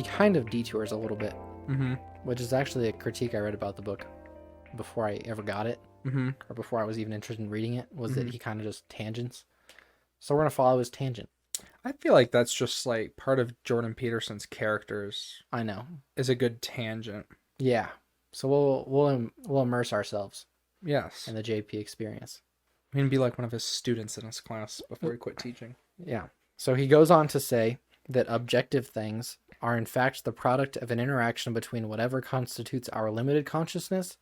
he kind of detours a little bit, Mm-hmm. which is actually a critique I read about the book before I ever got it, Mm-hmm. or before I was even interested in reading it, was that Mhm. he kind of just tangents. So we're going to follow his tangent. I feel like that's just like part of Jordan Peterson's characters I know. is a good tangent. Yeah. So we'll immerse ourselves Yes. in the JP experience. I'm gonna be like one of his students in his class before he quit teaching. Yeah. So he goes on to say that objective things are in fact the product of an interaction between whatever constitutes our limited consciousness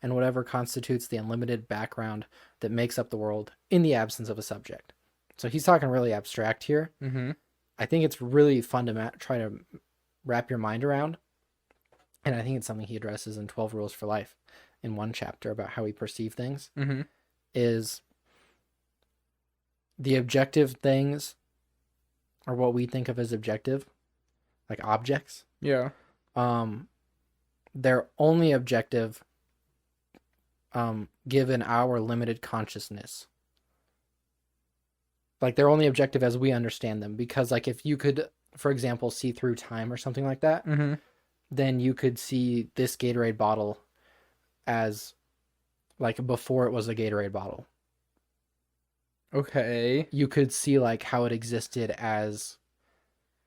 and whatever constitutes the unlimited background that makes up the world in the absence of a subject. So he's talking really abstract here. Mm-hmm. I think it's really fun to try to wrap your mind around. And I think it's something he addresses in 12 Rules for Life in one chapter about how we perceive things, Mm-hmm. is the objective things are what we think of as objective, like objects. Yeah. They're only objective given our limited consciousness. Like they're only objective as we understand them, because like if you could, for example, see through time or something like that, Mm-hmm. then you could see this Gatorade bottle as like before it was a Gatorade bottle. Okay. You could see like how it existed as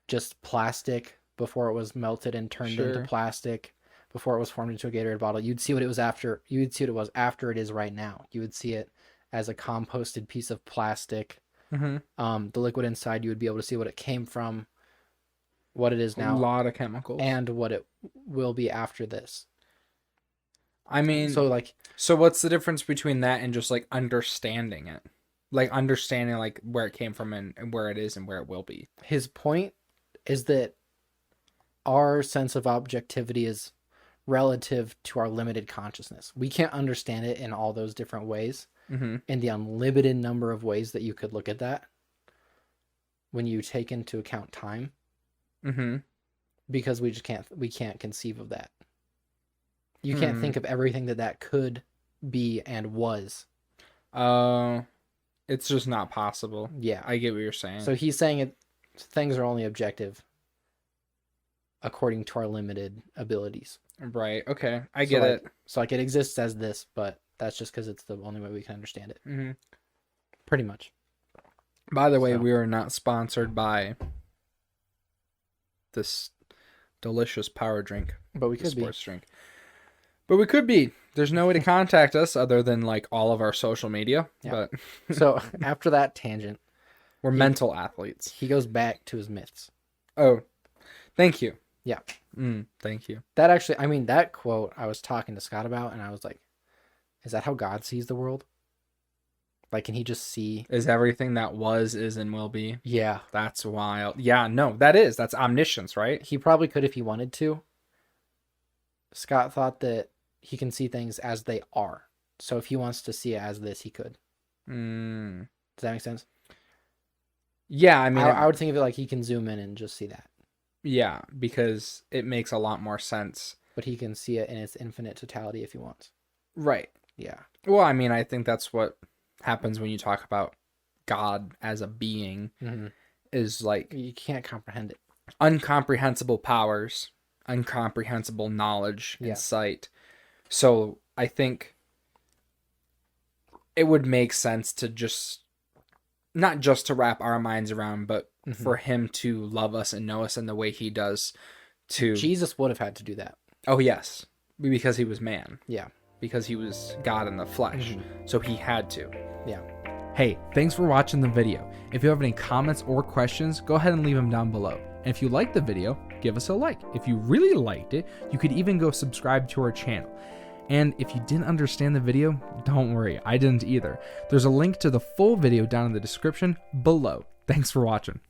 just plastic before it was melted and turned Sure. into plastic, before it was formed into a Gatorade bottle. You'd see what it was after. You would see what it was after it is right now. You would see it as a composted piece of plastic. Mm-hmm. The liquid inside, you would be able to see what it came from, what it is A now, lot of chemicals. and what it will be after this. I mean, So what's the difference between that and just like understanding it? Like understanding like where it came from and where it is and where it will be. his point is that our sense of objectivity is relative to our limited consciousness. We can't understand it in all those different ways, Mm-hmm. in the unlimited number of ways that you could look at that when you take into account time, Mm-hmm. because we can't conceive of that. You can't think of everything that could be and was. It's just not possible. Yeah. I get what you're saying. So he's saying things are only objective according to our limited abilities. right. Okay. I get like, it. So like it exists as this, but that's just because it's the only way we can understand it. Mm-hmm. Pretty much. By the way, So- we are not sponsored by this delicious power drink, But we the could be. sports drink. But we could be. There's no way to contact us other than like all of our social media. Yeah. But So after that tangent, we're mental athletes. he goes back to his myths. Oh, thank you. Yeah. Thank you. That actually, I mean, that quote I was talking to Scott about, and I was like, is that how God sees the world? Like, can he just see? Is everything that was, is, and will be? Yeah. That's wild. Yeah, no, that's omniscience, right? He probably could if he wanted to. Scott thought that he can see things as they are. So if he wants to see it as this, he could. Does that make sense? Yeah, I mean, I would think of it like he can zoom in and just see that. yeah, because it makes a lot more sense. But he can see it in its infinite totality if he wants. Right. Yeah. Well, I mean, I think that's what happens when you talk about God as a being, is like You can't comprehend it. uncomprehensible powers, incomprehensible knowledge Yeah. and sight. So I think it would make sense to just not just to wrap our minds around, but for him to love us and know us in the way he does to Jesus would have had to do that. Oh yes, because he was man, Yeah. because he was God in the flesh. So he had to. Yeah. Hey, thanks for watching the video. If you have any comments or questions, go ahead and leave them down below. And if you liked the video, give us a like. If you really liked it, you could even go subscribe to our channel. And if you didn't understand the video, don't worry, I didn't either. There's a link to the full video down in the description below. Thanks for watching.